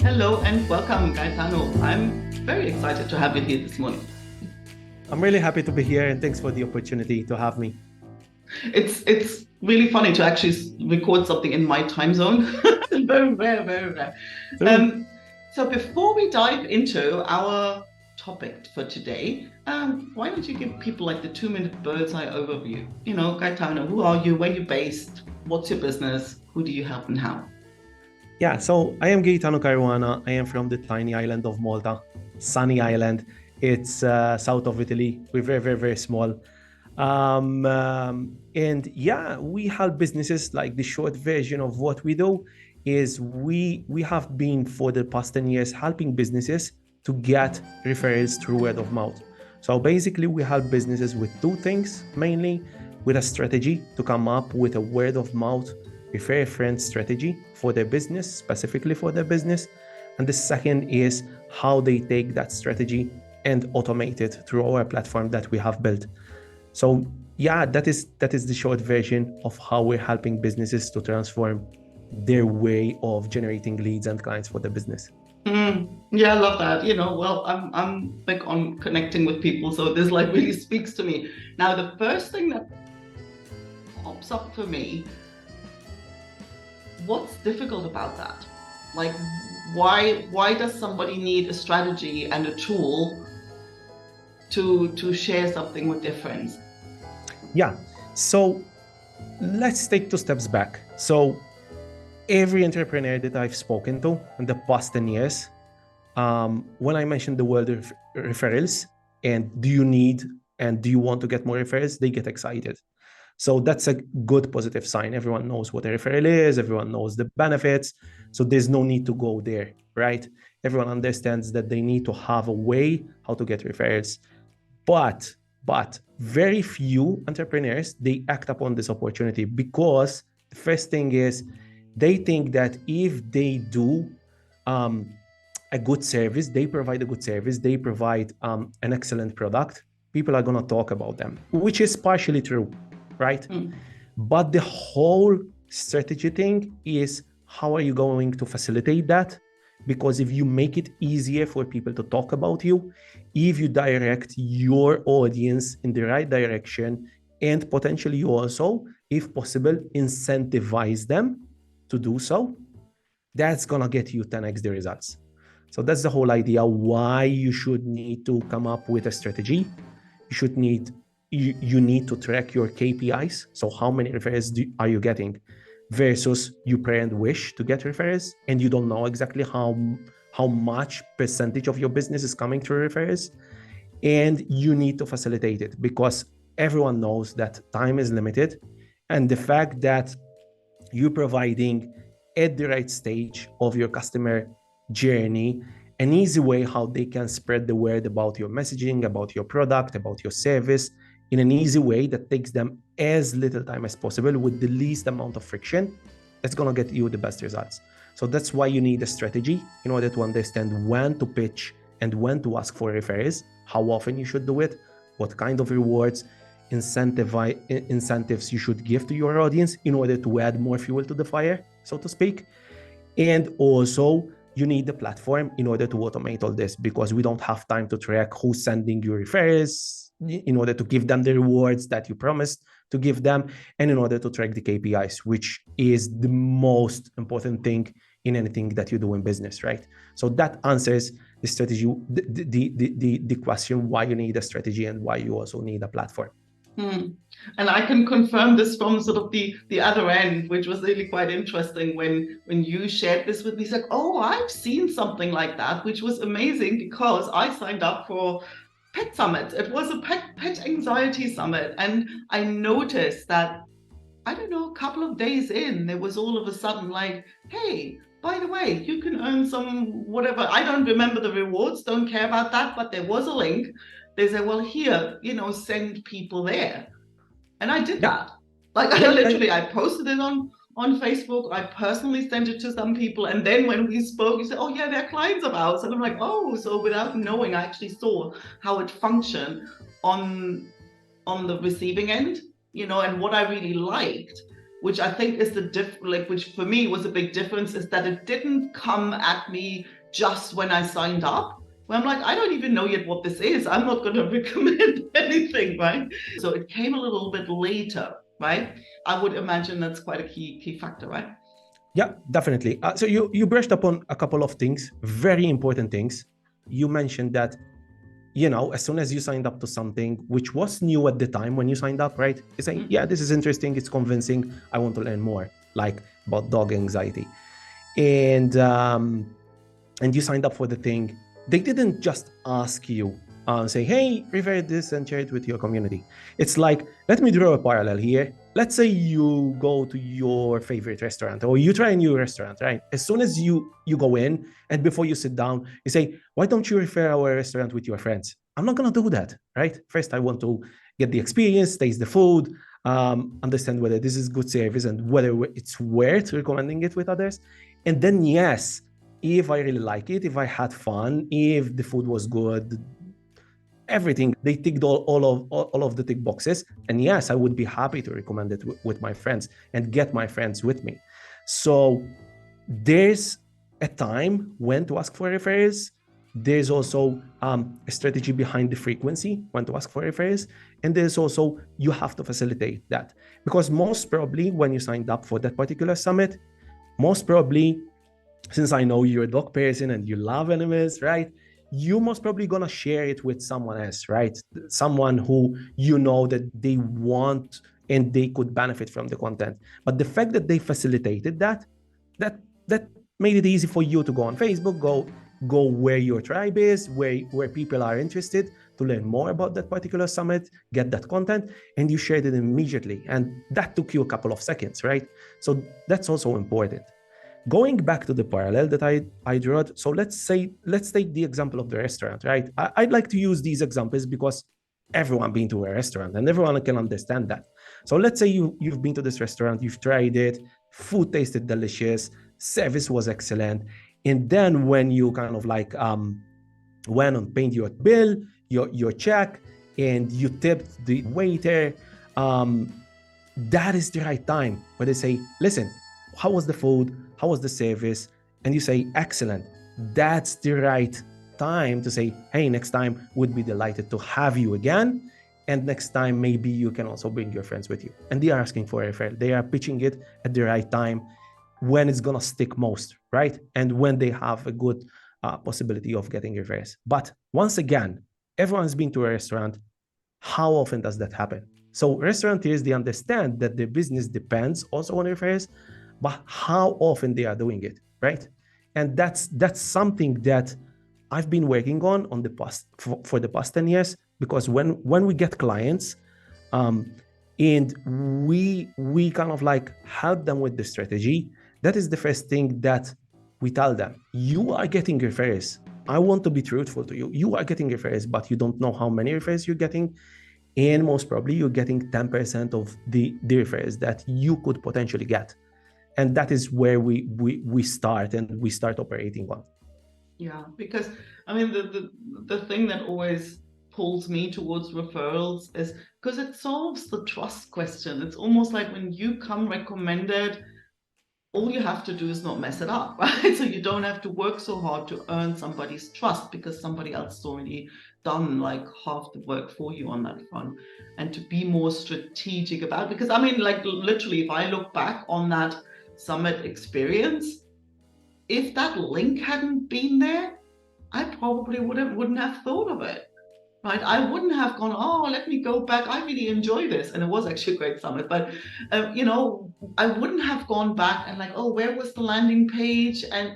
Hello and welcome, Gaetano. I'm very excited to have you here this morning. I'm really happy to be here and thanks for the opportunity to have me. It's really funny to actually record something in my time zone. Very rare, very rare. True. Um, so before we dive into our topic for today, why don't you give people like the 2-minute bird's eye overview? Gaetano, who are you? Where are you based? What's your business? Who do you help and how? Yeah, so I am Gaetano Caruana. I am from the tiny island of Malta, sunny island. It's south of Italy. We're very, very, very small. And yeah, we help businesses. Like the short version of what we do is we have been for the past 10 years helping businesses to get referrals through word of mouth. So basically we help businesses with two things, mainly with a strategy to come up with a word of mouth refer a friend strategy for their business, specifically for their business. And the second is how they take that strategy and automate it through our platform that we have built. So yeah, that is the short version of how we're helping businesses to transform their way of generating leads and clients for the business. Yeah, I love that. Well, I'm big on connecting with people, so this like really speaks to me. Now, the first thing that pops up for me, what's difficult about that? Like, why does somebody need a strategy and a tool to share something with their friends? Yeah. So let's take 2 steps back. So every entrepreneur that I've spoken to in the past 10 years, when I mentioned the word referrals and do you want to get more referrals, they get excited. So that's a good positive sign. Everyone knows what a referral is. Everyone knows the benefits. So there's no need to go there, right? Everyone understands that they need to have a way how to get referrals. But very few entrepreneurs, they act upon this opportunity because the first thing is they think that if they do a good service, they provide a good service, they provide an excellent product, people are going to talk about them, which is partially true, right? But the whole strategy thing is how are you going to facilitate that? Because if you make it easier for people to talk about you, if you direct your audience in the right direction, and potentially you also, if possible, incentivize them to do so, that's going to get you 10x the results. So that's the whole idea why you should need to come up with a strategy. You need to track your KPIs. So how many referrals are you getting versus you pray and wish to get referrals, and you don't know exactly how much percentage of your business is coming through referrals, and you need to facilitate it because everyone knows that time is limited, and the fact that you're providing at the right stage of your customer journey an easy way how they can spread the word about your messaging, about your product, about your service in an easy way that takes them as little time as possible with the least amount of friction, that's going to get you the best results. So that's why you need a strategy in order to understand when to pitch and when to ask for referrals, how often you should do it, what kind of rewards, incentives you should give to your audience in order to add more fuel to the fire, so to speak. And also you need the platform in order to automate all this because we don't have time to track who's sending you referrals in order to give them the rewards that you promised to give them, and in order to track the KPIs, which is the most important thing in anything that you do in business, right? So that answers the strategy, the question why you need a strategy and why you also need a platform. And I can confirm this from sort of the other end, which was really quite interesting when you shared this with me. It's like, oh, I've seen something like that, which was amazing because I signed up for Pet Summit. It was a pet anxiety summit. And I noticed that, I don't know, a couple of days in, there was all of a sudden like, hey, by the way, you can earn some whatever. I don't remember the rewards, don't care about that, but there was a link. They said, well, here, send people there. And I did that. Like I posted it on Facebook. I personally sent it to some people. And then when we spoke, you said, oh yeah, they're clients of ours. And I'm like, oh, so without knowing, I actually saw how it functioned on the receiving end, and what I really liked which I think is which for me was a big difference, is that it didn't come at me just when I signed up. Where I'm like, I don't even know yet what this is. I'm not going to recommend anything, right? So it came a little bit later, right? I would imagine that's quite a key factor, right? Yeah, definitely. So you brushed upon a couple of things, very important things. You mentioned that, as soon as you signed up to something which was new at the time when you signed up, right? You're saying, yeah, this is interesting, it's convincing, I want to learn more, like about dog anxiety. And you signed up for the thing. They didn't just ask you, say, hey, refer this and share it with your community. It's like, let me draw a parallel here. Let's say you go to your favorite restaurant, or you try a new restaurant, right? As soon as you go in, and before you sit down, you say, why don't you refer our restaurant with your friends? I'm not going to do that, right? First, I want to get the experience, taste the food, understand whether this is good service and whether it's worth recommending it with others. And then, yes, if I really like it, if I had fun, if the food was good, everything, they ticked all of the tick boxes, and yes, I would be happy to recommend it with my friends and get my friends with me. So there's a time when to ask for referrals. There's also a strategy behind the frequency when to ask for referrals, and there's also, you have to facilitate that, because most probably when you signed up for that particular summit, most probably, since I know you're a dog person and you love animals, right? You most probably gonna share it with someone else, right? Someone who you know that they want and they could benefit from the content. But the fact that they facilitated that made it easy for you to go on Facebook, go where your tribe is, where people are interested, to learn more about that particular summit, get that content, and you shared it immediately. And that took you a couple of seconds, right? So that's also important. Going back to the parallel that I drew, so let's take the example of the restaurant, right? I'd like to use these examples because everyone been to a restaurant and everyone can understand that. So let's say you've been to this restaurant, you've tried it, food tasted delicious, service was excellent, and then when you kind of like went and paid your bill, your check, and you tipped the waiter, that is the right time where they say, listen, how was the food? How was the service? And you say, excellent. That's the right time to say, hey, next time would be delighted to have you again. And next time, maybe you can also bring your friends with you. And they are asking for a referral. They are pitching it at the right time when it's going to stick most, right? And when they have a good possibility of getting referrals. But once again, everyone's been to a restaurant. How often does that happen? So restaurateurs, they understand that their business depends also on referrals, but how often they are doing it, right? And that's something that I've been working on the past for the past 10 years, because when we get clients, and we kind of like help them with the strategy, that is the first thing that we tell them. You are getting referrals. I want to be truthful to you. You are getting referrals, but you don't know how many referrals you're getting. And most probably you're getting 10% of the referrals that you could potentially get. And that is where we start operating on. Yeah, because I mean the thing that always pulls me towards referrals is because it solves the trust question. It's almost like when you come recommended, all you have to do is not mess it up, right? So you don't have to work so hard to earn somebody's trust, because somebody else has already done like half the work for you on that front. And to be more strategic about it, because I mean, like literally, if I look back on that summit experience, if that link hadn't been there, I probably wouldn't have thought of it, right? I wouldn't have gone, oh, let me go back. I really enjoy this. And it was actually a great summit, but I wouldn't have gone back and like, oh, where was the landing page? And,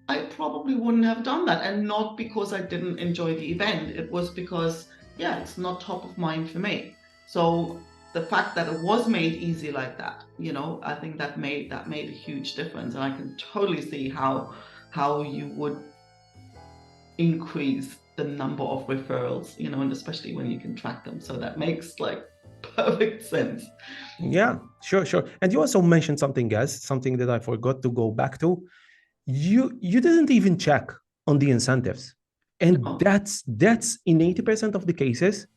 I probably wouldn't have done that. And not because I didn't enjoy the event. It was because, yeah, it's not top of mind for me. So the fact that it was made easy like that, I think that made a huge difference. And I can totally see how you would increase the number of referrals, and especially when you can track them. So that makes like perfect sense. Yeah, sure. And you also mentioned something else, something that I forgot to go back to. You didn't even check on the incentives. And that's in 80% of the cases,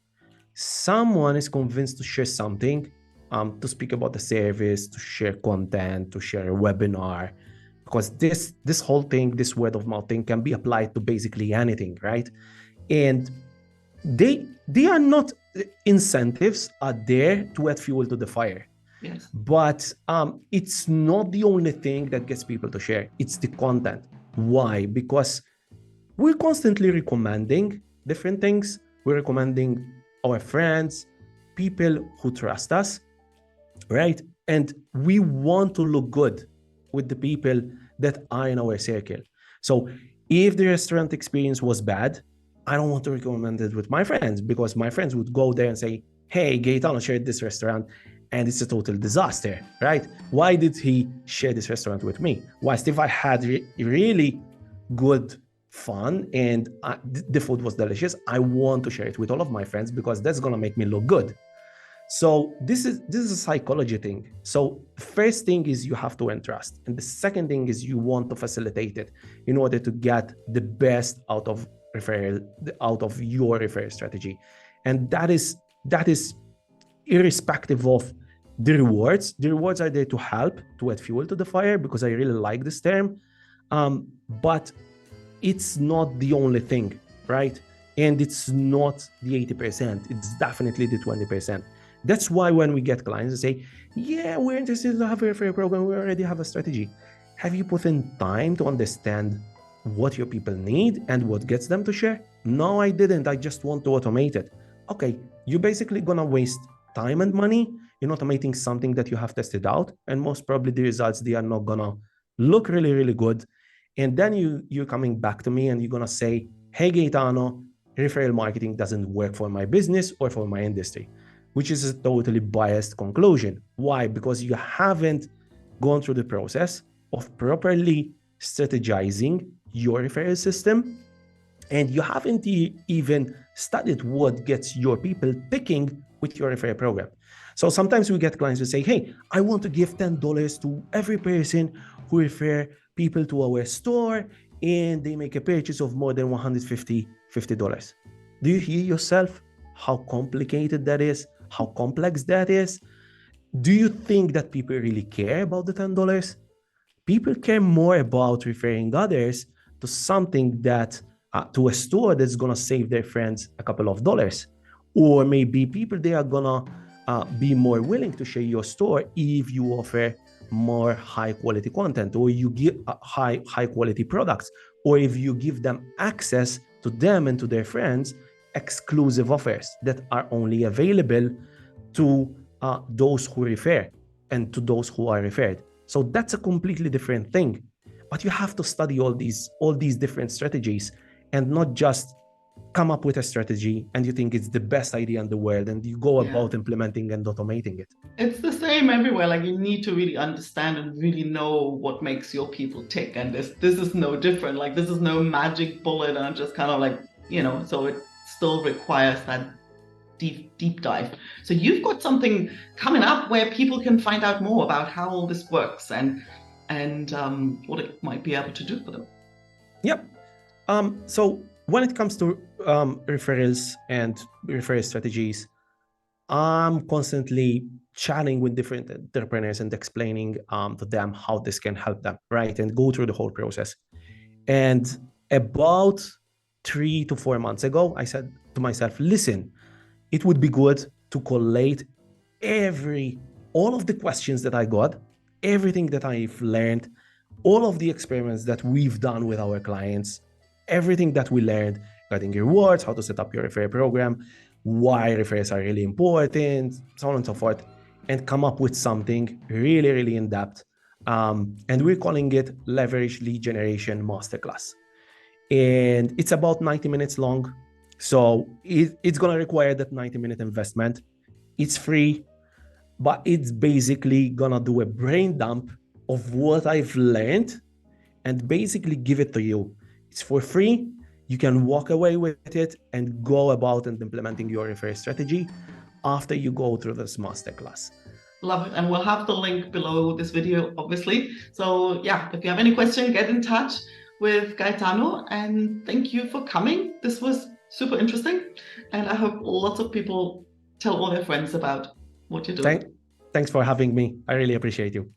someone is convinced to share something to speak about the service, to share content, to share a webinar, because this whole thing, this word of mouth thing, can be applied to basically anything, right? And they are not, incentives are there to add fuel to the fire. Yes. But it's not the only thing that gets people to share. It's the content. Why? Because we're constantly recommending different things. We're recommending our friends, people who trust us, right? And we want to look good with the people that are in our circle. So if the restaurant experience was bad, I don't want to recommend it with my friends, because my friends would go there and say, hey, Gaetano shared this restaurant and it's a total disaster, right? Why did he share this restaurant with me? Whilst if I had really good fun and the food was delicious, I want to share it with all of my friends, because that's going to make me look good. So this is a psychology thing. So first thing is you have to earn trust, and the second thing is you want to facilitate it in order to get the best out of your referral strategy. And that is irrespective of the rewards. The rewards are there to help to add fuel to the fire, because I really like this term, but it's not the only thing, right? And it's not the 80%, it's definitely the 20%. That's why when we get clients and say, yeah, we're interested to have a referral program, we already have a strategy. Have you put in time to understand what your people need and what gets them to share? No, I didn't. I just want to automate it. Okay, you're basically gonna waste time and money in automating something that you have tested out, and most probably the results, they are not gonna look really, really good. And then you're coming back to me and you're gonna say, hey, Gaetano, referral marketing doesn't work for my business or for my industry, which is a totally biased conclusion. Why? Because you haven't gone through the process of properly strategizing your referral system, and you haven't even studied what gets your people picking with your referral program. So sometimes we get clients who say, hey, I want to give $10 to every person who refer people to our store and they make a purchase of more than $150. Do you hear yourself how complicated that is? How complex that is? Do you think that people really care about the $10? People care more about referring others to something that, to a store that's gonna save their friends a couple of dollars. Or maybe people, they are gonna be more willing to share your store if you offer more high quality content, or you give high quality products, or if you give them access to them and to their friends exclusive offers that are only available to those who refer and to those who are referred. So that's a completely different thing. But you have to study all these different strategies, and not just come up with a strategy and you think it's the best idea in the world and you go about implementing and automating it. It's the same everywhere. Like, you need to really understand and really know what makes your people tick. And this is no different. Like, this is no magic bullet and just kind of like, so it still requires that deep dive. So you've got something coming up where people can find out more about how all this works and what it might be able to do for them. Yep. So when it comes to referrals and referral strategies, I'm constantly chatting with different entrepreneurs and explaining to them how this can help them, right? And go through the whole process. And about 3 to 4 months ago, I said to myself, listen, it would be good to collate all of the questions that I got, everything that I've learned, all of the experiments that we've done with our clients, everything that we learned regarding rewards, how to set up your referral program, why referrals are really important, so on and so forth, and come up with something really, really in depth. And we're calling it Leverage Lead Generation Masterclass. And it's about 90 minutes long. So it's going to require that 90-minute investment. It's free, but it's basically going to do a brain dump of what I've learned and basically give it to you. It's for free. You can walk away with it and go about and implementing your referral strategy after you go through this masterclass. Love it. And we'll have the link below this video, obviously. So yeah, if you have any question, get in touch with Gaetano, and thank you for coming. This was super interesting, and I hope lots of people tell all their friends about what you're doing. Thanks for having me. I really appreciate you.